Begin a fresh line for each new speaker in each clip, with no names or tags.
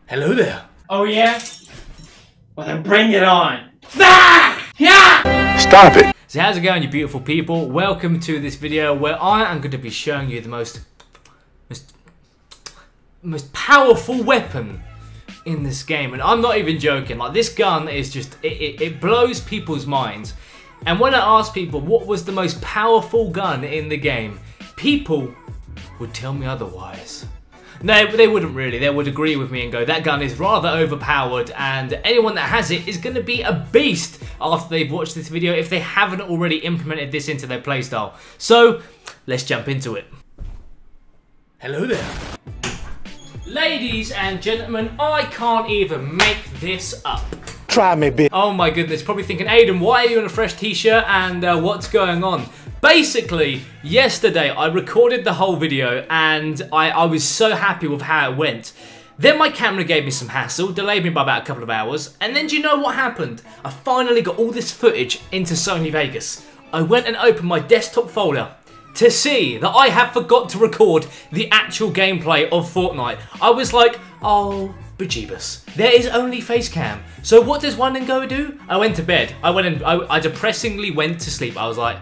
Hello there.
Oh yeah? Well then bring it on. Ah! Yeah!
Stop it.
So how's it going, you beautiful people? Welcome to this video where I am going to be showing you the most powerful weapon in this game. And I'm not even joking. Like, this gun is just, it blows people's minds. And when I ask people what was the most powerful gun in the game, people would tell me otherwise. No, they wouldn't really. They would agree with me and go, that gun is rather overpowered and anyone that has it is going to be a beast after they've watched this video if they haven't already implemented this into their playstyle. So, let's jump into it. Hello there. Ladies and gentlemen, I can't even make this up.
Try me, bitch.
Oh my goodness, probably thinking, Aiden, why are you in a fresh t-shirt and what's going on? Basically, yesterday I recorded the whole video and I was so happy with how it went. Then my camera gave me some hassle, delayed me by about a couple of hours, and then do you know what happened? I finally got all this footage into Sony Vegas. I went and opened my desktop folder to see that I have forgot to record the actual gameplay of Fortnite. I was like, oh, bejeebus. There is only face cam. So what does one and go do? I went to bed. I depressingly went to sleep. I was like,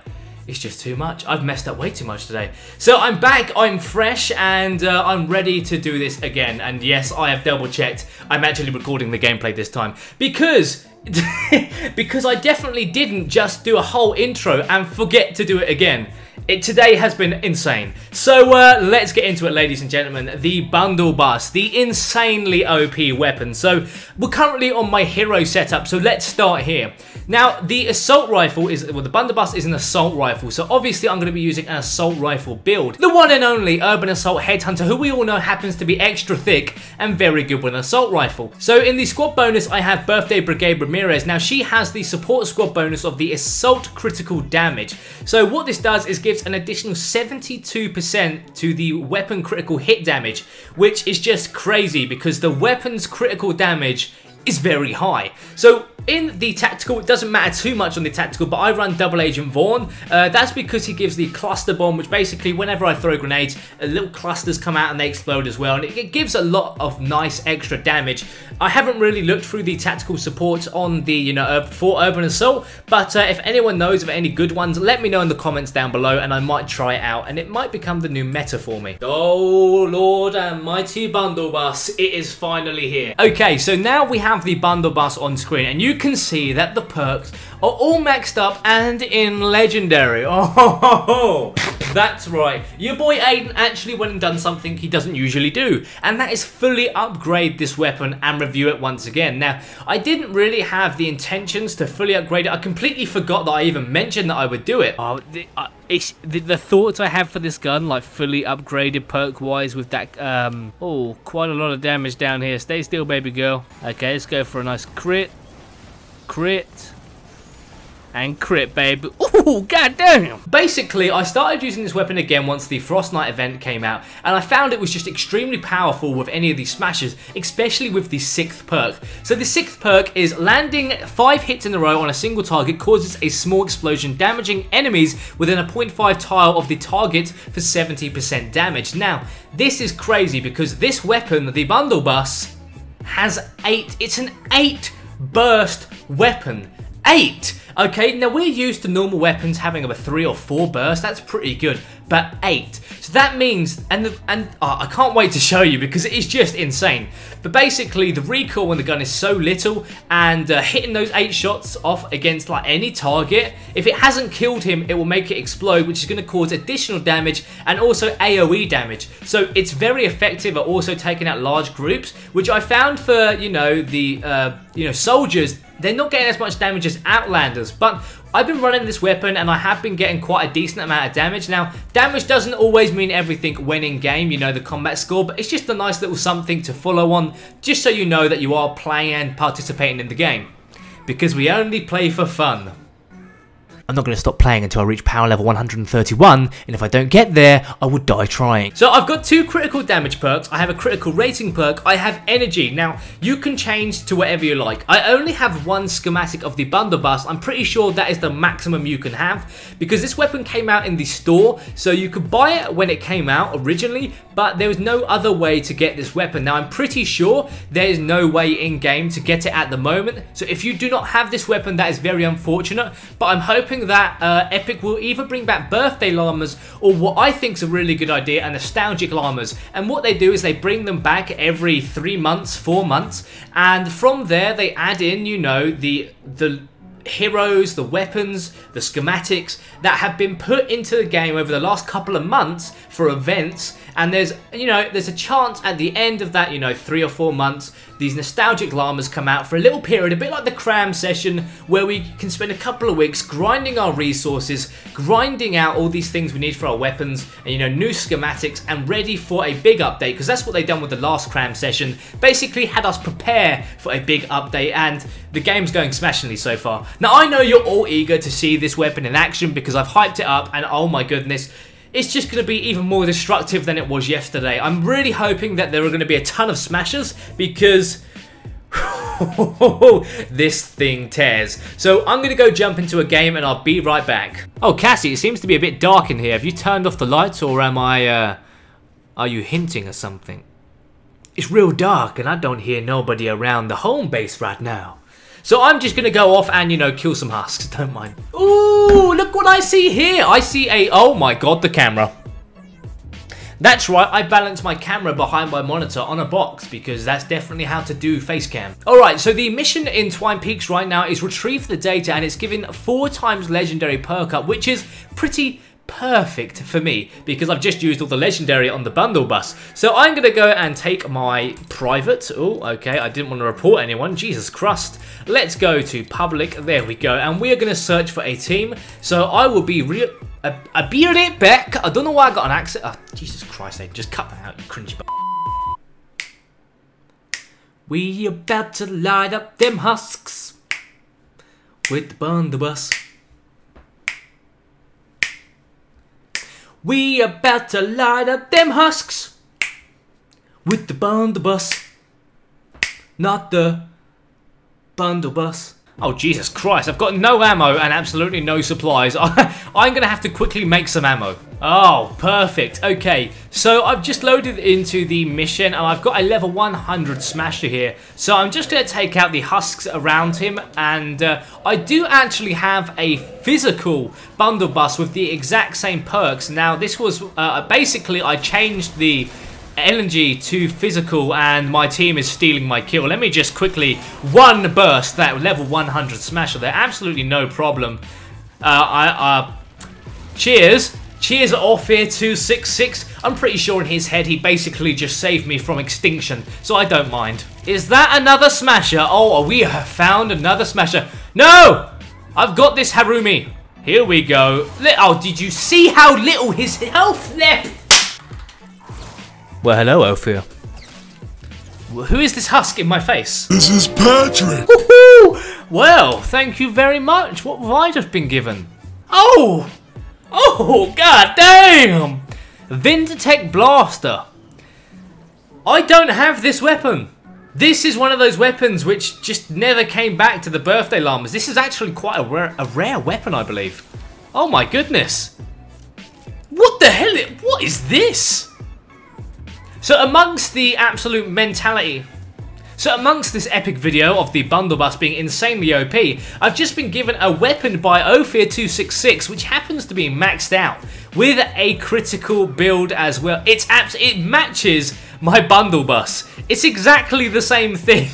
it's just too much. I've messed up way too much today. So I'm back, I'm fresh, and I'm ready to do this again. And yes, I have double checked. I'm actually recording the gameplay this time. Because I definitely didn't just do a whole intro and forget to do it again. Today has been insane. So let's get into it, ladies and gentlemen. The bundle bus, the insanely OP weapon. So we're currently on my hero setup, so let's start here. Now, the assault rifle is, well, the bundle bus is an assault rifle, so obviously I'm going to be using an assault rifle build. The one and only Urban Assault Headhunter, who we all know happens to be extra thick and very good with an assault rifle. So in the squad bonus, I have Birthday Brigade Ramirez. Now, she has the support squad bonus of the assault critical damage. So what this does is gives an additional 72% to the weapon critical hit damage, which is just crazy because the weapon's critical damage is very high. So in the tactical, it doesn't matter too much on the tactical, but I run Double Agent Vaughn. That's because he gives the cluster bomb, which basically whenever I throw grenades, little clusters come out and they explode as well, and it gives a lot of nice extra damage. I haven't really looked through the tactical support on the, for Urban Assault, but if anyone knows of any good ones, let me know in the comments down below and I might try it out, and it might become the new meta for me. Oh Lord almighty bundle bus, it is finally here. Okay, so now we have the bundle bus on screen, and you can see that the perks are all maxed up and in legendary. Oh, that's right. Your boy Aiden actually went and done something he doesn't usually do, and that is fully upgrade this weapon and review it once again. Now, I didn't really have the intentions to fully upgrade it. I completely forgot that I even mentioned that I would do it. Oh, the thoughts I have for this gun, like fully upgraded perk-wise with that, oh, quite a lot of damage down here. Stay still, baby girl. Okay, let's go for a nice crit, and crit, babe. Ooh, goddamn! Basically, I started using this weapon again once the Frost Knight event came out, and I found it was just extremely powerful with any of these smashes, especially with the 6th perk. So the 6th perk is landing 5 hits in a row on a single target causes a small explosion, damaging enemies within a 0.5 tile of the target for 70% damage. Now, this is crazy because this weapon, the bundle bus, has 8. It's an 8 burst weapon. 8! Okay, now we're used to normal weapons having a 3 or 4 bursts. That's pretty good, but 8. So that means, I can't wait to show you because it is just insane. But basically, the recoil when the gun is so little, and hitting those 8 shots off against like any target, if it hasn't killed him, it will make it explode, which is going to cause additional damage and also AoE damage. So it's very effective at also taking out large groups, which I found for the soldiers. They're not getting as much damage as Outlanders, but I've been running this weapon and I have been getting quite a decent amount of damage. Now, damage doesn't always mean everything when in game, the combat score, but it's just a nice little something to follow on, just so you know that you are playing and participating in the game. Because we only play for fun. I'm not going to stop playing until I reach power level 131, and if I don't get there, I will die trying. So I've got 2 critical damage perks, I have a critical rating perk, I have energy. Now, you can change to whatever you like. I only have 1 schematic of the bundle bus. I'm pretty sure that is the maximum you can have, because this weapon came out in the store, so you could buy it when it came out originally, but there was no other way to get this weapon. Now, I'm pretty sure there is no way in-game to get it at the moment, so if you do not have this weapon, that is very unfortunate, but I'm hoping that Epic will either bring back birthday llamas, or what I think is a really good idea, a nostalgic llamas. And what they do is they bring them back every 3 months, 4 months, and from there they add in, you know, the heroes, the weapons, the schematics that have been put into the game over the last couple of months for events. And there's a chance at the end of that, 3 or 4 months, these nostalgic llamas come out for a little period, a bit like the cram session, where we can spend a couple of weeks grinding our resources, grinding out all these things we need for our weapons, and new schematics, and ready for a big update, because that's what they done with the last cram session. Basically had us prepare for a big update, and the game's going smashingly so far. Now, I know you're all eager to see this weapon in action because I've hyped it up, and oh my goodness, it's just going to be even more destructive than it was yesterday. I'm really hoping that there are going to be a ton of smashers, because this thing tears. So I'm going to go jump into a game and I'll be right back. Oh, Cassie, it seems to be a bit dark in here. Have you turned off the lights, or are you hinting at something? It's real dark and I don't hear nobody around the home base right now. So I'm just going to go off and, kill some husks. Don't mind. Ooh, look what I see here. I see oh my god, the camera. That's right, I balanced my camera behind my monitor on a box, because that's definitely how to do face cam. Alright, so the mission in Twine Peaks right now is retrieve the data, and it's given 4 times legendary perk up, which is pretty perfect for me, because I've just used all the legendary on the bundle bus. So I'm going to go and take my private. Oh, okay, I didn't want to report anyone. Jesus Christ. Let's go to public. There we go. And we are going to search for a team. So I will be I'll be right back. I don't know why I got an accent. Oh, Jesus Christ, I just cut that out, you cringe. We about to light up them husks with the bundle bus. We about to light up them husks with the bundle bus, not the bundle bus. Oh, Jesus Christ, I've got no ammo and absolutely no supplies. I'm going to have to quickly make some ammo. Oh, perfect. Okay, so I've just loaded into the mission and I've got a level 100 smasher here. So I'm just going to take out the husks around him, and I do actually have a physical bundle bus with the exact same perks. Now, this was basically I changed the LNG to physical, and my team is stealing my kill. Let me just quickly one burst that level 100 smasher there. Absolutely no problem. Cheers off here 266. I'm pretty sure in his head he basically just saved me from extinction, so I don't mind. Is that another smasher? Oh, we have found another smasher. No! I've got this Harumi. Here we go. Oh, did you see how little his health left? Well, hello, Ophir. Who is this husk in my face?
This is Patrick.
Woohoo! Well, thank you very much. What have I just been given? Oh! Oh, god damn! Vintatech Blaster. I don't have this weapon. This is one of those weapons which just never came back to the birthday llamas. This is actually quite a rare weapon, I believe. Oh my goodness. What the hell? What is this? So amongst the absolute mentality, amongst this epic video of the bundle bus being insanely OP, I've just been given a weapon by Ophir266, which happens to be maxed out with a critical build as well. It matches my bundle bus. It's exactly the same thing.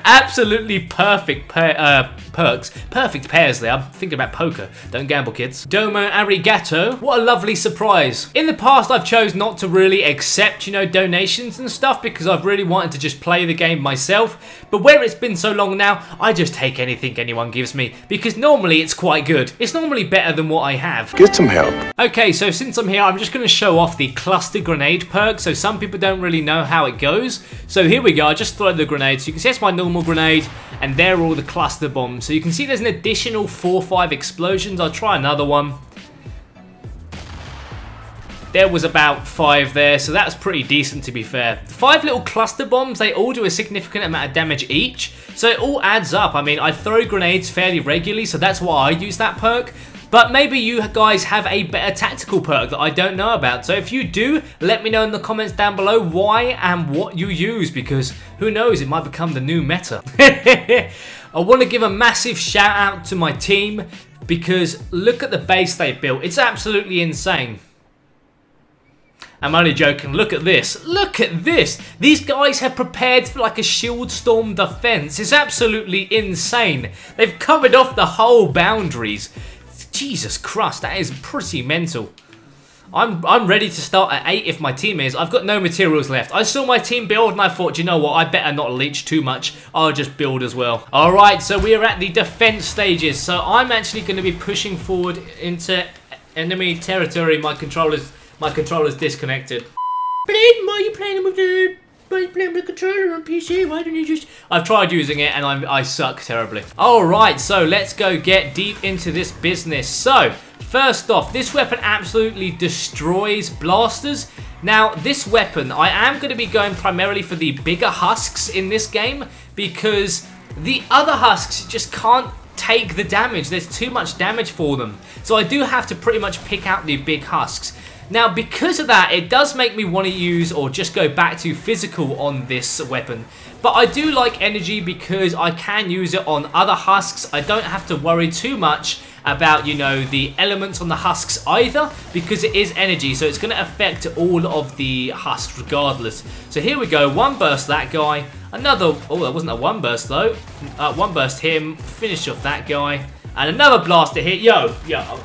Absolutely perfect perks. Perfect pairs there. I'm thinking about poker. Don't gamble, kids. Domo arigato. What a lovely surprise. In the past, I've chose not to really accept, donations and stuff, because I've really wanted to just play the game myself. But where it's been so long now, I just take anything anyone gives me, because normally it's quite good. It's normally better than what I have.
Get some help.
Okay, so since I'm here, I'm just going to show off the cluster grenade perk. So some people don't really know how it goes. So here we go. I just throw the grenade. So you can see it's my normal grenade, and there are all the cluster bombs. bombs. So you can see there's an additional 4 or 5 explosions. I'll try another one. There was about 5 there, so that's pretty decent to be fair. 5 little cluster bombs, they all do a significant amount of damage each, so it all adds up. I mean, I throw grenades fairly regularly, so that's why I use that perk. But maybe you guys have a better tactical perk that I don't know about. So if you do, let me know in the comments down below why and what you use, because who knows, it might become the new meta. I want to give a massive shout out to my team, because look at the base they built. It's absolutely insane. I'm only joking. Look at this. Look at this. These guys have prepared for like a shield storm defense. It's absolutely insane. They've covered off the whole boundaries. Jesus Christ, that is pretty mental. I'm ready to start at 8 if my team is. I've got no materials left. I saw my team build and I thought, you know what, I better not leech too much. I'll just build as well. Alright, so we are at the defense stages. So I'm actually going to be pushing forward into enemy territory. My controller's disconnected. Blade, why are you playing with the... Why are you playing with the controller on PC? Why don't you just... I've tried using it and I suck terribly. Alright, so let's go get deep into this business. So, first off, this weapon absolutely destroys blasters. Now, this weapon, I am going to be going primarily for the bigger husks in this game, because the other husks just can't take the damage. There's too much damage for them. So I do have to pretty much pick out the big husks. Now, because of that, it does make me want to use or just go back to physical on this weapon. But I do like energy because I can use it on other husks. I don't have to worry too much about, you know, the elements on the husks either, because it is energy, so it's going to affect all of the husks regardless. So here we go. One burst that guy. Another... Oh, that wasn't a one burst though. One burst him. Finish off that guy. And another blaster hit. Yo,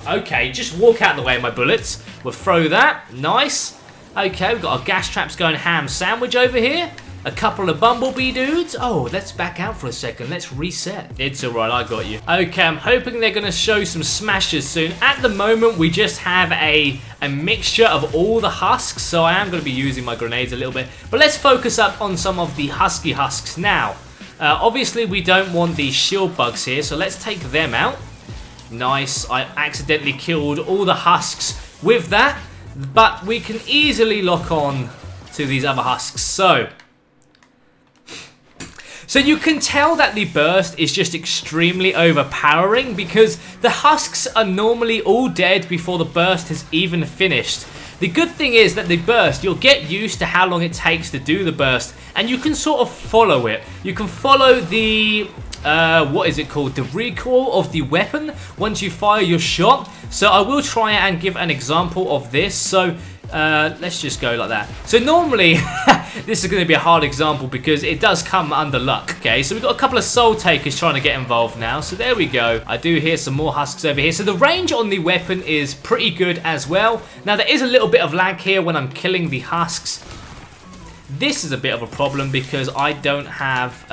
okay, just walk out of the way of my bullets. We'll throw that. Nice. Okay, we've got our gas traps going ham sandwich over here. A couple of bumblebee dudes. Oh, let's back out for a second. Let's reset. It's alright, I got you. Okay, I'm hoping they're going to show some smashes soon. At the moment, we just have a mixture of all the husks, so I am going to be using my grenades a little bit. But let's focus up on some of the husky husks now. Obviously, we don't want the shield bugs here, so let's take them out. Nice. I accidentally killed all the husks with that, but we can easily lock on to these other husks. So you can tell that the burst is just extremely overpowering, because the husks are normally all dead before the burst has even finished. The good thing is that the burst, you'll get used to how long it takes to do the burst, and you can sort of follow it. You can follow the, what is it called? The recoil of the weapon once you fire your shot. So I will try and give an example of this. So let's just go like that. So normally, this is going to be a hard example because it does come under luck. Okay, so we've got a couple of soul takers trying to get involved now. So there we go. I do hear some more husks over here. So the range on the weapon is pretty good as well. Now there is a little bit of lag here when I'm killing the husks. This is a bit of a problem because I don't have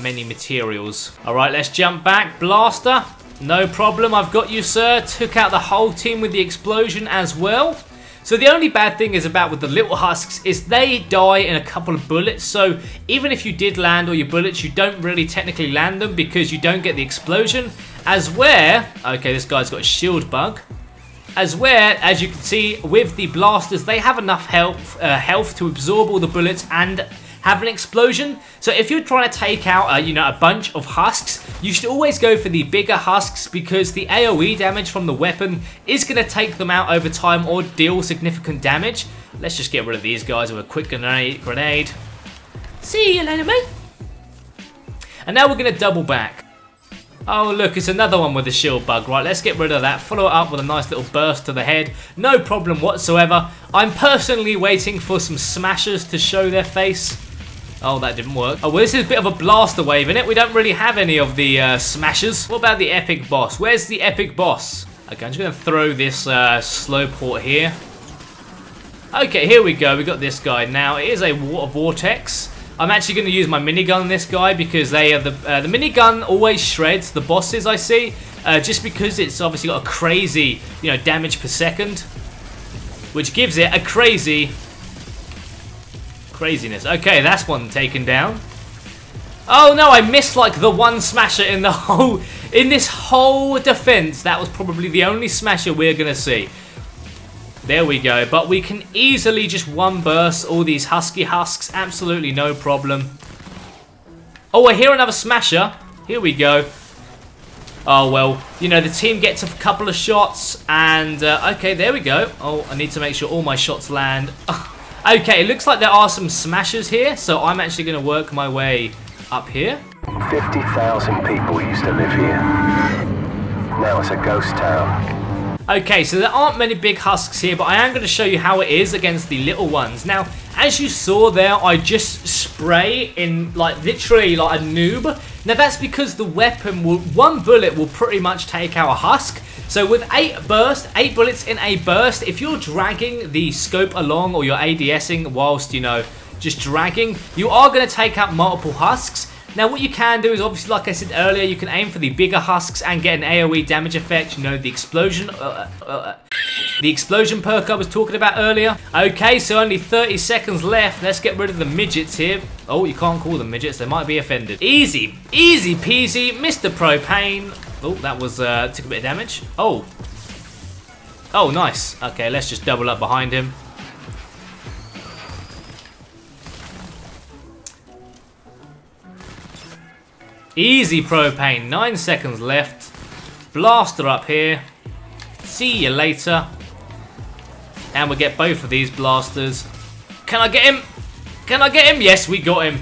many materials. Alright, let's jump back. Blaster, no problem. I've got you, sir. Took out the whole team with the explosion as well. So the only bad thing is about with the little husks is they die in a couple of bullets. So even if you did land all your bullets, you don't really technically land them because you don't get the explosion. As where, okay, this guy's got a shield bug. As where, as you can see, with the blasters, they have enough health to absorb all the bullets and have an explosion. So if you're trying to take out, you know, a bunch of husks, you should always go for the bigger husks because the AoE damage from the weapon is going to take them out over time or deal significant damage. Let's just get rid of these guys with a quick grenade. See you later, mate. And now we're going to double back. Oh, look, it's another one with a shield bug. Right, let's get rid of that. Follow it up with a nice little burst to the head. No problem whatsoever. I'm personally waiting for some smashers to show their face. Oh, that didn't work. Oh, well, this is a bit of a blaster wave, innit? We don't really have any of the smashers. What about the epic boss? Where's the epic boss? Okay, I'm just going to throw this slow port here. Okay, here we go. We got this guy. Now, it is a water vortex. I'm actually going to use my minigun on this guy because they are the minigun always shreds the bosses I see, just because it's obviously got a crazy, you know, damage per second, which gives it a craziness. Okay, that's one taken down. Oh no, I missed like the one smasher in the whole In this whole defense, that was probably the only smasher we're going to see. There we go. But we can easily just one burst all these husky husks. Absolutely no problem. Oh, I hear another smasher. Here we go. Oh, well, you know, the team gets a couple of shots. And, okay, there we go. Oh, I need to make sure all my shots land. Okay, it looks like there are some smashers here. So I'm actually going to work my way up here.
50,000 people used to live here. Now it's a ghost town.
Okay, so there aren't many big husks here, but I am going to show you how it is against the little ones. Now, as you saw there, I just spray in, like, literally like a noob. Now, that's because the weapon will, one bullet will pretty much take out a husk. So with 8 bullets in a burst, if you're dragging the scope along or you're ADSing whilst, you know, just dragging, you are going to take out multiple husks. Now what you can do is obviously, like I said earlier, you can aim for the bigger husks and get an AoE damage effect, you know, the explosion perk I was talking about earlier. Okay, so only 30 seconds left. Let's get rid of the midgets here. Oh, you can't call them midgets, they might be offended. Easy peasy, Mr. Propane. Oh, that was, took a bit of damage. Oh, nice. Okay, let's just double up behind him. Easy Propane, 9 seconds left. Blaster up here. See you later. And we get both of these blasters. Can I get him? Can I get him? Yes, we got him.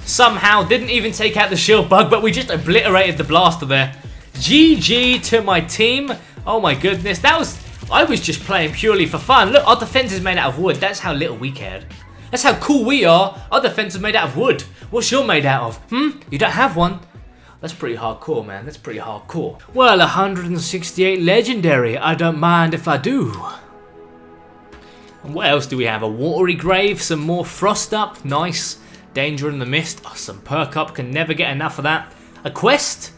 Somehow, didn't even take out the shield bug, but we just obliterated the blaster there. GG to my team. Oh my goodness, I was just playing purely for fun. Look, our defense is made out of wood. That's how little we cared. That's how cool we are. Our defense is made out of wood. What's your made out of? You don't have one? That's pretty hardcore, man. That's pretty hardcore. Well, 168 legendary. I don't mind if I do. And what else do we have? A watery grave, some more frost up. Nice. Danger in the mist. Oh, some perk up. Can never get enough of that. A quest.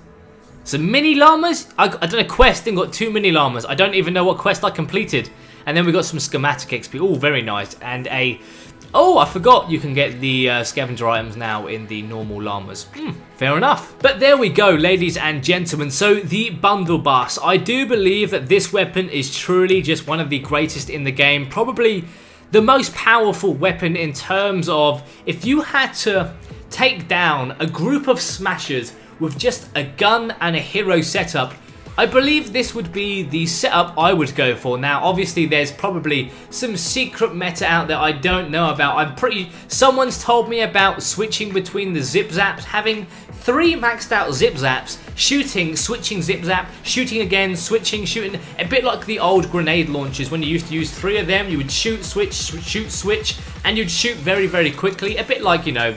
Some mini llamas. I done a quest and got 2 mini llamas. I don't even know what quest I completed. And then we got some schematic XP. Oh, very nice. And a... Oh, I forgot you can get the scavenger items now in the normal llamas. Fair enough. But there we go, ladies and gentlemen. So the bundle bus. I do believe that this weapon is truly just one of the greatest in the game. Probably the most powerful weapon in terms of if you had to take down a group of smashers with just a gun and a hero setup, I believe this would be the setup I would go for. Now, obviously, there's probably some secret meta out there I don't know about. Someone's told me about switching between the zip zaps, having 3 maxed out zip zaps, shooting, switching zip zap, shooting again, switching, shooting. A bit like the old grenade launchers when you used to use 3 of them. You would shoot, switch, and you'd shoot very, very quickly. A bit like, you know,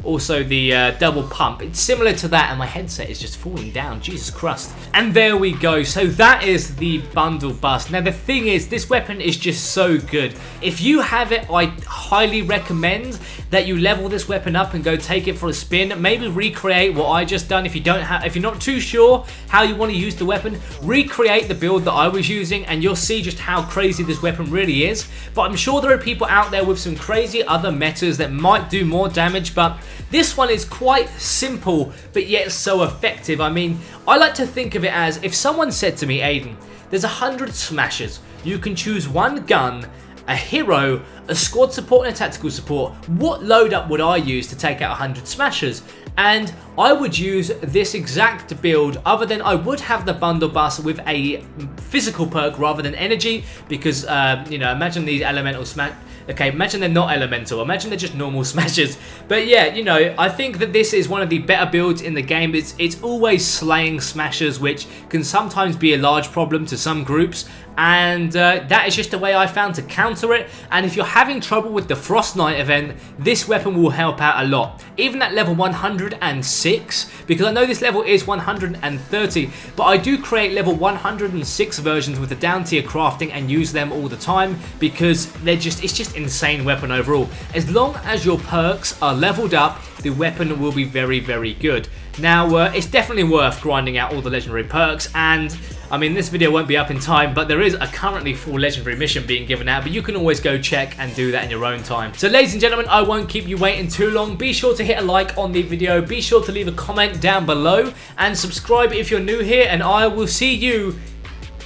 also the double pump. It's similar to that, and my headset is just falling down. Jesus Christ. And there we go. So that is the bundle bust. Now the thing is, this weapon is just so good. If you have it, I highly recommend that you level this weapon up and go take it for a spin. Maybe recreate what I just done. If you're not too sure how you want to use the weapon, recreate the build that I was using, and you'll see just how crazy this weapon really is. But I'm sure there are people out there with some crazy other metas that might do more damage, but this one is quite simple, but yet so effective. I mean, I like to think of it as if someone said to me, Aiden, there's 100 smashers. You can choose one gun, a hero, a squad support, and a tactical support. What loadout would I use to take out 100 smashers? And I would use this exact build, other than I would have the bundle bus with a physical perk rather than energy, because, you know, imagine these elemental smash. Okay, imagine they're not elemental. Imagine they're just normal smashers. But yeah, you know, I think that this is one of the better builds in the game. It's always slaying smashers, which can sometimes be a large problem to some groups. And that is just a way I found to counter it. And if you're having trouble with the Frost Knight event, this weapon will help out a lot. Even at level 106, because I know this level is 130, but I do create level 106 versions with the down tier crafting and use them all the time, because it's just insane weapon overall. As long as your perks are leveled up, the weapon will be very, very good. Now, it's definitely worth grinding out all the legendary perks, and I mean, this video won't be up in time, but there is a currently full legendary mission being given out, but you can always go check and do that in your own time. So ladies and gentlemen, I won't keep you waiting too long. Be sure to hit a like on the video, be sure to leave a comment down below, and subscribe if you're new here, and I will see you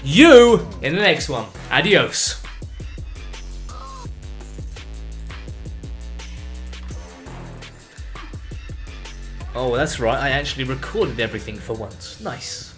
in the next one. Adios. Oh, that's right, I actually recorded everything for once. Nice.